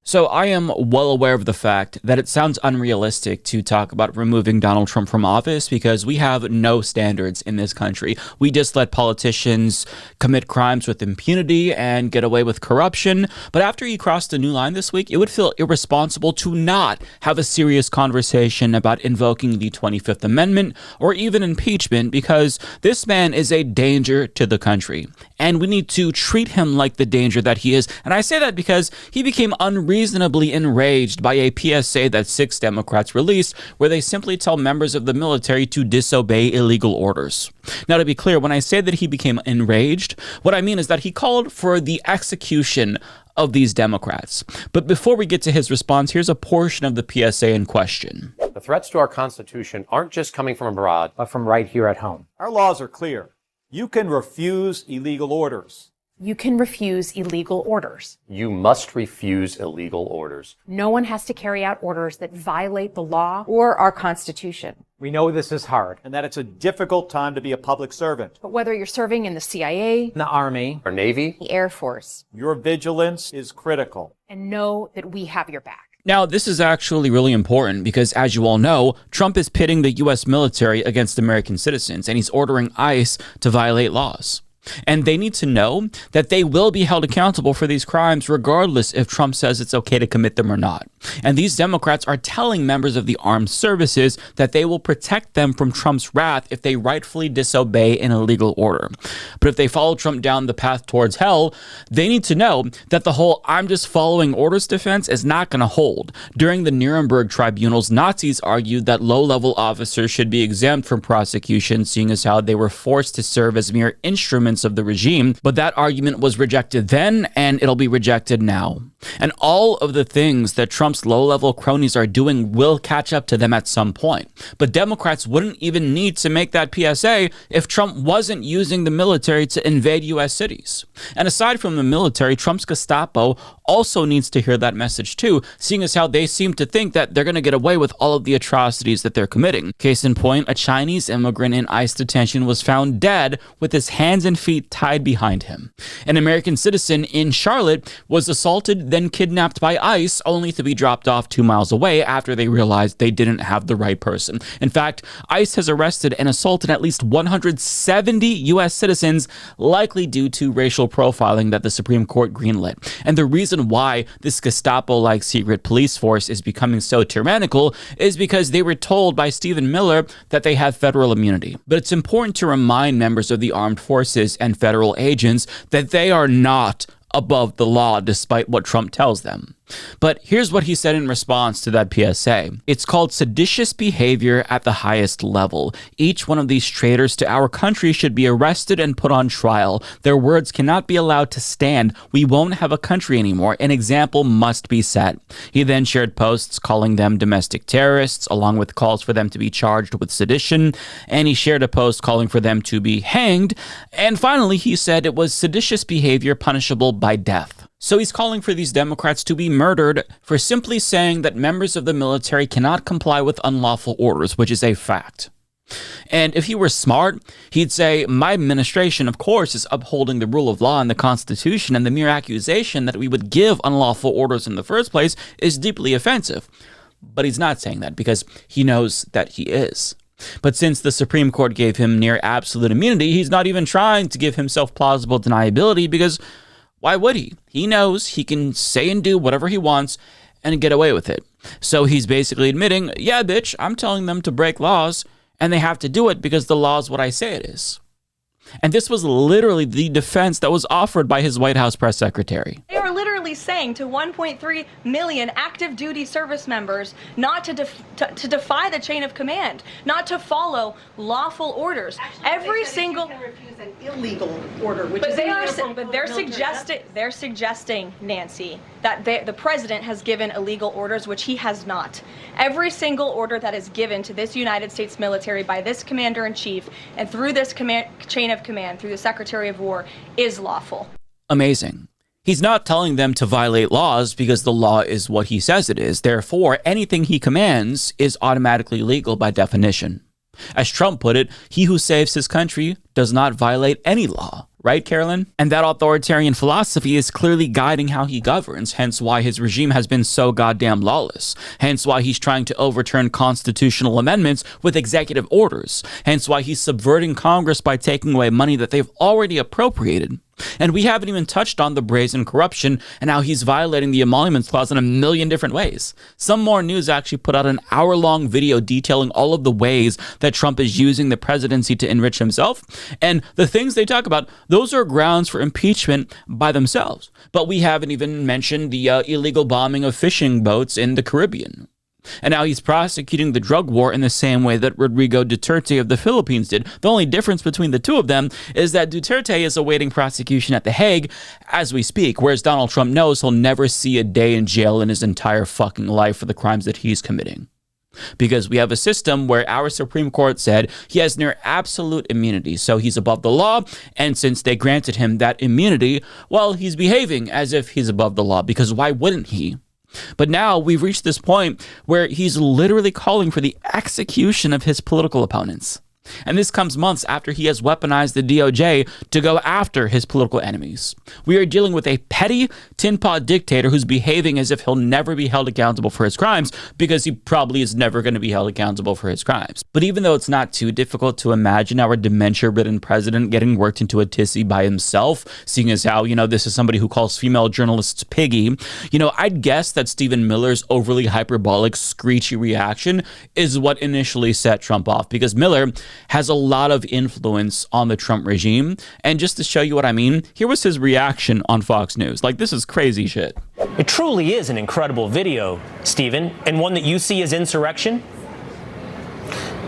So I am well aware of the fact that it sounds unrealistic to talk about removing Donald Trump from office because we have no standards in this country. We just let politicians commit crimes with impunity and get away with corruption. But after he crossed a new line this week, it would feel irresponsible to not have a serious conversation about invoking the 25th Amendment or even impeachment because this man is a danger to the country. And we need to treat him like the danger that he is. And I say that because he became unreasonably enraged by a PSA that 6 Democrats released where they simply tell members of the military to disobey illegal orders. Now, to be clear, when I say that he became enraged, what I mean is that he called for the execution of these Democrats. But before we get to his response, here's a portion of the PSA in question. The threats to our Constitution aren't just coming from abroad, but from right here at home. Our laws are clear. You can refuse illegal orders. You can refuse illegal orders. You must refuse illegal orders. No one has to carry out orders that violate the law or our Constitution. We know this is hard, And that it's a difficult time to be a public servant. But whether you're serving in the CIA, the Army, Our Navy, the Air Force, Your vigilance is critical. and know that we have your back. Now, this is actually really important because, as you all know, Trump is pitting the U.S. military against American citizens, and he's ordering ICE to violate laws. And they need to know that they will be held accountable for these crimes regardless if Trump says it's okay to commit them or not. And these Democrats are telling members of the armed services that they will protect them from Trump's wrath if they rightfully disobey an illegal order. But if they follow Trump down the path towards hell, they need to know that the whole "I'm just following orders" defense is not going to hold. During the Nuremberg tribunals, Nazis argued that low-level officers should be exempt from prosecution, seeing as how they were forced to serve as mere instruments of the regime, but that argument was rejected then, and it'll be rejected now. And all of the things that Trump's low-level cronies are doing will catch up to them at some point. But Democrats wouldn't even need to make that PSA if Trump wasn't using the military to invade U.S. cities. And aside from the military, Trump's Gestapo also needs to hear that message too, seeing as how they seem to think that they're going to get away with all of the atrocities that they're committing. Case in point, a Chinese immigrant in ICE detention was found dead with his hands and feet tied behind him. An American citizen in Charlotte was assaulted, then kidnapped by ICE, only to be dropped off 2 miles away after they realized they didn't have the right person. In fact, ICE has arrested and assaulted at least 170 U.S. citizens, likely due to racial profiling that the Supreme Court greenlit. And the reason why this Gestapo-like secret police force is becoming so tyrannical is because they were told by Stephen Miller that they have federal immunity. But it's important to remind members of the armed forces and federal agents that they are not above the law despite what Trump tells them. But here's what he said in response to that PSA. It's called seditious behavior at the highest level. Each one of these traitors to our country should be arrested and put on trial. Their words cannot be allowed to stand. We won't have a country anymore. An example must be set. He then shared posts calling them domestic terrorists, along with calls for them to be charged with sedition. And he shared a post calling for them to be hanged. And finally, he said it was seditious behavior punishable by death. So he's calling for these Democrats to be murdered for simply saying that members of the military cannot comply with unlawful orders, which is a fact. And if he were smart, he'd say, my administration, of course, is upholding the rule of law and the Constitution, and the mere accusation that we would give unlawful orders in the first place is deeply offensive. But he's not saying that because he knows that he is. But since the Supreme Court gave him near absolute immunity, he's not even trying to give himself plausible deniability because why would he? He knows he can say and do whatever he wants and get away with it. So he's basically admitting, yeah, bitch, I'm telling them to break laws, and they have to do it because the law is what I say it is. And this was literally the defense that was offered by his White House press secretary. They are literally saying to 1.3 million active duty service members not to defy the chain of command, not to follow lawful orders. Actually, every single can refuse an illegal order, which but is they're suggesting, Nancy, that the president has given illegal orders, which he has not. Every single order that is given to this United States military by this commander-in-chief and through this chain of command, through the Secretary of War, is lawful. Amazing. He's not telling them to violate laws because the law is what he says it is. Therefore, anything he commands is automatically legal by definition. As Trump put it, he who saves his country does not violate any law, Right, Carolyn? And that authoritarian philosophy is clearly guiding how he governs, hence why his regime has been so goddamn lawless. Hence why he's trying to overturn constitutional amendments with executive orders. Hence why he's subverting Congress by taking away money that they've already appropriated. And we haven't even touched on the brazen corruption and how he's violating the emoluments clause in a million different ways. Some More News actually put out an hour-long video detailing all of the ways that Trump is using the presidency to enrich himself. And the things they talk about, those are grounds for impeachment by themselves. But we haven't even mentioned the illegal bombing of fishing boats in the Caribbean. And now he's prosecuting the drug war in the same way that Rodrigo Duterte of the Philippines did. The only difference between the two of them is that Duterte is awaiting prosecution at The Hague as we speak, whereas Donald Trump knows he'll never see a day in jail in his entire fucking life for the crimes that he's committing. Because we have a system where our Supreme Court said he has near absolute immunity, so he's above the law, and since they granted him that immunity, well, he's behaving as if he's above the law, because why wouldn't he? But now we've reached this point where he's literally calling for the execution of his political opponents. And this comes months after he has weaponized the DOJ to go after his political enemies. We are dealing with a petty tin pot dictator who's behaving as if he'll never be held accountable for his crimes, because he probably is never going to be held accountable for his crimes. But even though it's not too difficult to imagine our dementia-ridden president getting worked into a tizzy by himself, seeing as how, this is somebody who calls female journalists piggy, I'd guess that Stephen Miller's overly hyperbolic, screechy reaction is what initially set Trump off, because Miller has a lot of influence on the Trump regime. And just to show you what I mean, here was his reaction on Fox News. This is crazy shit. It truly is an incredible video, Stephen, and one that you see as insurrection?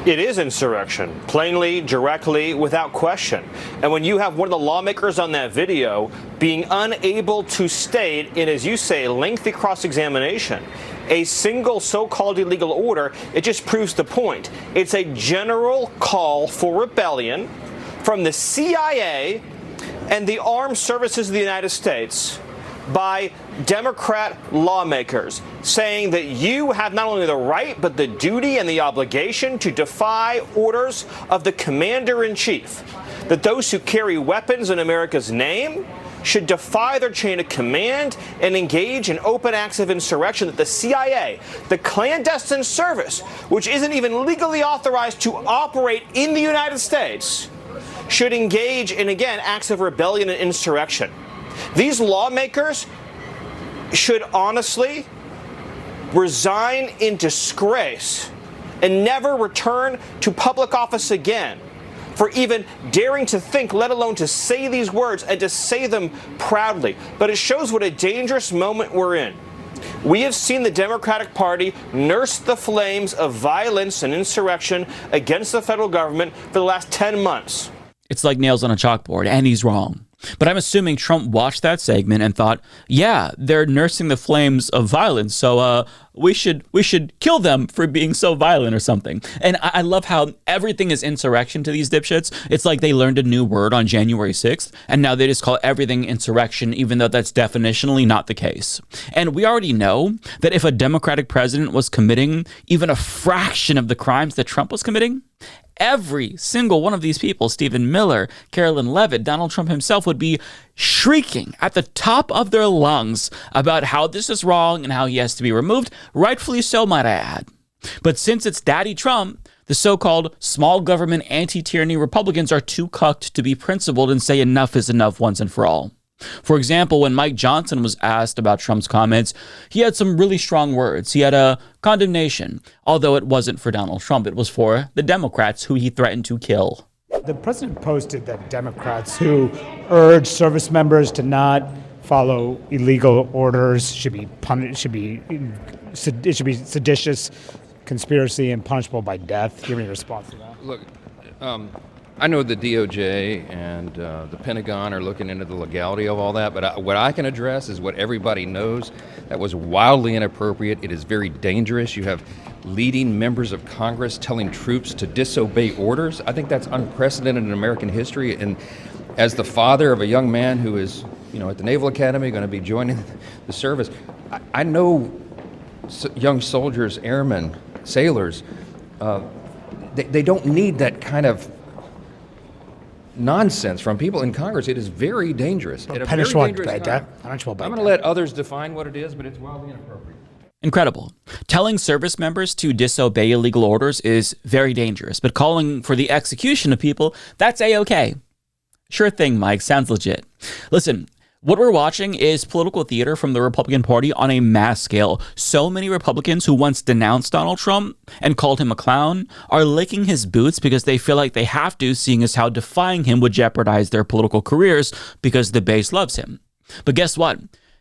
It is insurrection, plainly, directly, without question. And when you have one of the lawmakers on that video being unable to state in, as you say, lengthy cross-examination, a single so-called illegal order, it just proves the point. It's a general call for rebellion from the CIA and the armed services of the United States by Democrat lawmakers, saying that you have not only the right but the duty and the obligation to defy orders of the commander-in-chief, that those who carry weapons in America's name should defy their chain of command and engage in open acts of insurrection, that the CIA, the clandestine service, which isn't even legally authorized to operate in the United States, should engage in, again, acts of rebellion and insurrection. These lawmakers should honestly resign in disgrace and never return to public office again for even daring to think, let alone to say these words and to say them proudly. But it shows what a dangerous moment we're in. We have seen the Democratic Party nurse the flames of violence and insurrection against the federal government for the last 10 months. It's like nails on a chalkboard, and he's wrong. But I'm assuming Trump watched that segment and thought, yeah, they're nursing the flames of violence, so we should kill them for being so violent or something. And I love how everything is insurrection to these dipshits. It's like they learned a new word on January 6th, and now they just call everything insurrection, even though that's definitionally not the case. And we already know that if a Democratic president was committing even a fraction of the crimes that Trump was committing, every single one of these people, Stephen Miller, Carolyn Levitt, Donald Trump himself, would be shrieking at the top of their lungs about how this is wrong and how he has to be removed, rightfully so, might I add. But since it's Daddy Trump, the so-called small government anti-tyranny Republicans are too cucked to be principled and say enough is enough once and for all. For example, when Mike Johnson was asked about Trump's comments, he had some really strong words. He had a condemnation, although it wasn't for Donald Trump. It was for the Democrats who he threatened to kill. The president posted that Democrats who urge service members to not follow illegal orders should be punished, it should be seditious, conspiracy, and punishable by death. Give me a response to that. Look, I know the DOJ and the Pentagon are looking into the legality of all that, but what I can address is what everybody knows. That was wildly inappropriate. It is very dangerous. You have leading members of Congress telling troops to disobey orders. I think that's unprecedented in American history. And as the father of a young man who is, at the Naval Academy, going to be joining the service, I know young soldiers, airmen, sailors, they don't need that kind of nonsense from people in Congress. It is very dangerous. At a very dangerous time. I'm going to let others define what it is, but it's wildly inappropriate. Incredible. Telling service members to disobey illegal orders is very dangerous, but calling for the execution of people, that's A-okay. Sure thing, Mike. Sounds legit. Listen, what we're watching is political theater from the Republican Party on a mass scale. So many Republicans who once denounced Donald Trump and called him a clown are licking his boots because they feel like they have to, seeing as how defying him would jeopardize their political careers because the base loves him. But guess what?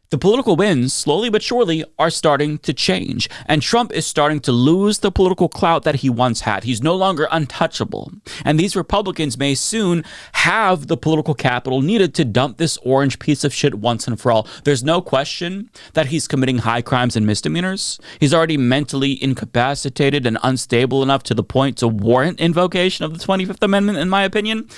The political winds, slowly but surely, are starting to change, and Trump is starting to lose the political clout that he once had. He's no longer untouchable, and these Republicans may soon have the political capital needed to dump this orange piece of shit once and for all. There's no question that he's committing high crimes and misdemeanors. He's already mentally incapacitated and unstable enough to the point to warrant invocation of the 25th Amendment, in my opinion.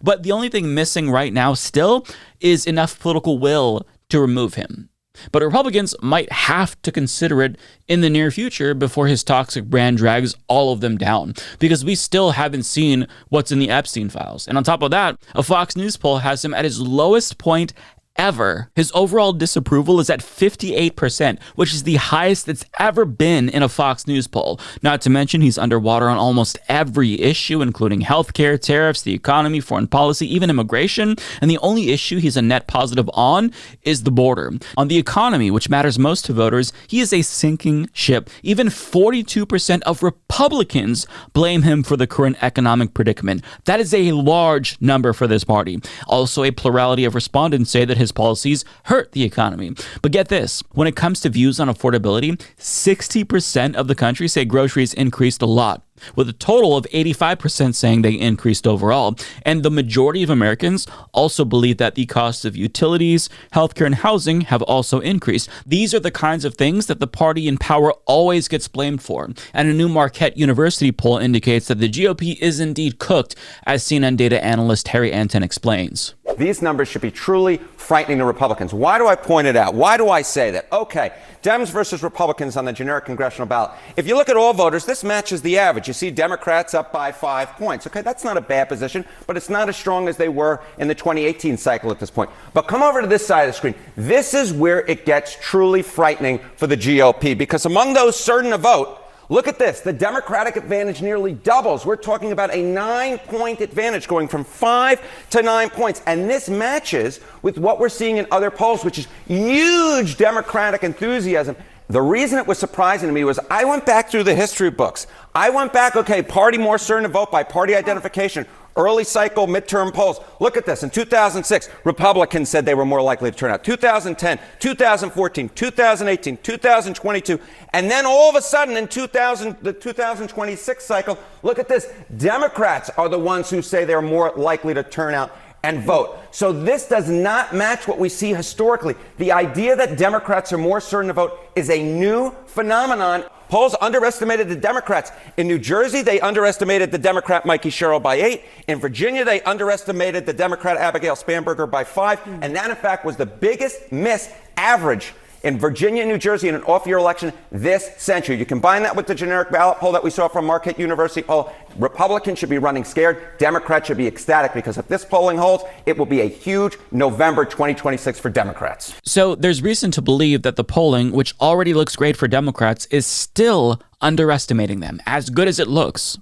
But the only thing missing right now still is enough political will to remove him. But Republicans might have to consider it in the near future before his toxic brand drags all of them down, because we still haven't seen what's in the Epstein files. And on top of that, a Fox News poll has him at his lowest point ever. His overall disapproval is at 58%, which is the highest it's ever been in a Fox News poll. Not to mention he's underwater on almost every issue, including healthcare, tariffs, the economy, foreign policy, even immigration. And the only issue he's a net positive on is the border. On the economy, which matters most to voters, he is a sinking ship. Even 42% of Republicans blame him for the current economic predicament. That is a large number for this party. Also, a plurality of respondents say that his policies hurt the economy. But get this, when it comes to views on affordability, 60% of the country say groceries increased a lot, with a total of 85% saying they increased overall. And the majority of Americans also believe that the costs of utilities, healthcare, and housing have also increased. These are the kinds of things that the party in power always gets blamed for. And a new Marquette University poll indicates that the GOP is indeed cooked, as CNN data analyst Harry Anton explains. These numbers should be truly frightening to Republicans. Why do I point it out? Why do I say that? Okay, Dems versus Republicans on the generic congressional ballot. If you look at all voters, this matches the average. You see Democrats up by 5 points. Okay, that's not a bad position, but it's not as strong as they were in the 2018 cycle at this point. But come over to this side of the screen. This is where it gets truly frightening for the GOP, because among those certain to vote, look at this. The Democratic advantage nearly doubles. We're talking about a 9-point advantage going from 5 to 9 points. And this matches with what we're seeing in other polls, which is huge Democratic enthusiasm. The reason it was surprising to me was I went back through the history books. I went back, okay, party more certain to vote by party identification. Early cycle midterm polls. Look at this. In 2006, Republicans said they were more likely to turn out. 2010, 2014, 2018, 2022. And then all of a sudden in the 2026 cycle, look at this. Democrats are the ones who say they're more likely to turn out and vote. So this does not match what we see historically. The idea that Democrats are more certain to vote is a new phenomenon. Polls underestimated the Democrats. In New Jersey, they underestimated the Democrat Mikey Sherrill by 8. In Virginia, they underestimated the Democrat Abigail Spanberger by 5. And that, in fact, was the biggest miss average in Virginia and New Jersey in an off-year election this century. You combine that with the generic ballot poll that we saw from Marquette University poll, Republicans should be running scared. Democrats should be ecstatic, because if this polling holds, it will be a huge November 2026 for Democrats. So there's reason to believe that the polling, which already looks great for Democrats, is still underestimating them, as good as it looks.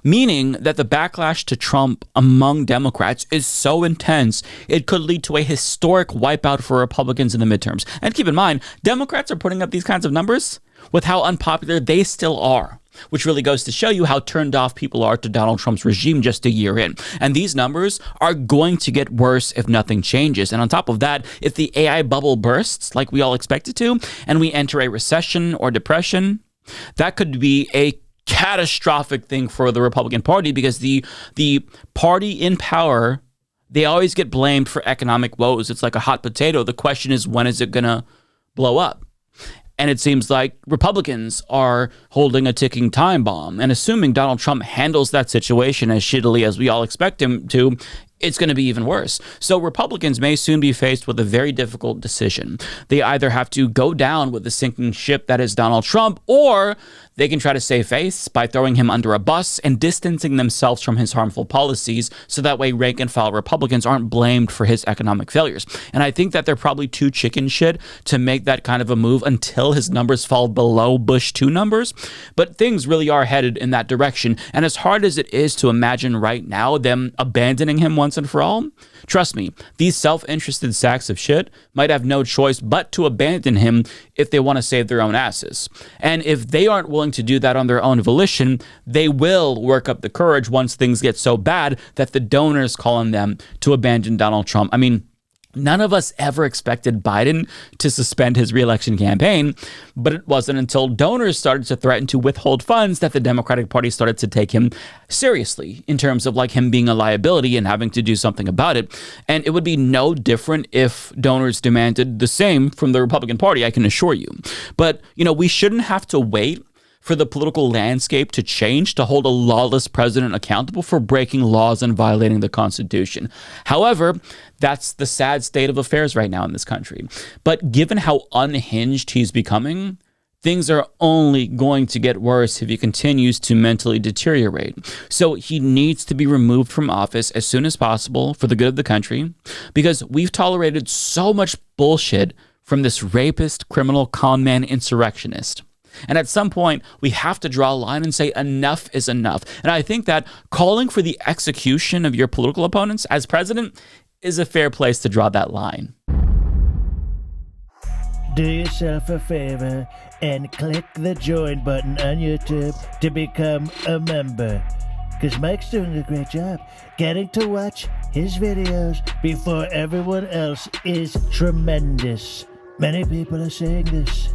Meaning that the backlash to Trump among Democrats is so intense, it could lead to a historic wipeout for Republicans in the midterms. And keep in mind, Democrats are putting up these kinds of numbers with how unpopular they still are, which really goes to show you how turned off people are to Donald Trump's regime just a year in. And these numbers are going to get worse if nothing changes. And on top of that, if the AI bubble bursts like we all expect it to, and we enter a recession or depression, that could be a catastrophic thing for the Republican Party, because the party in power, they always get blamed for economic woes. It's like a hot potato. The question is, when is it going to blow up? And it seems like Republicans are holding a ticking time bomb. And assuming Donald Trump handles that situation as shittily as we all expect him to, it's going to be even worse. So Republicans may soon be faced with a very difficult decision. They either have to go down with the sinking ship that is Donald Trump, or They can try to save face by throwing him under a bus and distancing themselves from his harmful policies, so that way rank and file Republicans aren't blamed for his economic failures. And I think that they're probably too chicken shit to make that kind of a move until his numbers fall below Bush 2 numbers. But things really are headed in that direction. And as hard as it is to imagine right now them abandoning him once and for all, trust me, these self-interested sacks of shit might have no choice but to abandon him if they want to save their own asses. And if they aren't willing to do that on their own volition, they will work up the courage once things get so bad that the donors call on them to abandon Donald Trump. I mean, none of us ever expected Biden to suspend his re-election campaign, but it wasn't until donors started to threaten to withhold funds that the Democratic Party started to take him seriously in terms of like him being a liability and having to do something about it. And it would be no different if donors demanded the same from the Republican Party, I can assure you. But, we shouldn't have to wait for the political landscape to change to hold a lawless president accountable for breaking laws and violating the Constitution. However, that's the sad state of affairs right now in this country. But given how unhinged he's becoming, things are only going to get worse if he continues to mentally deteriorate. So he needs to be removed from office as soon as possible for the good of the country, because we've tolerated so much bullshit from this rapist, criminal, con man insurrectionist. And at some point, we have to draw a line and say enough is enough. And I think that calling for the execution of your political opponents as president is a fair place to draw that line. Do yourself a favor and click the join button on YouTube to become a member. Because Mike's doing a great job. Getting to watch his videos before everyone else is tremendous. Many people are saying this.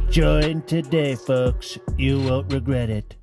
Join today, folks. You won't regret it.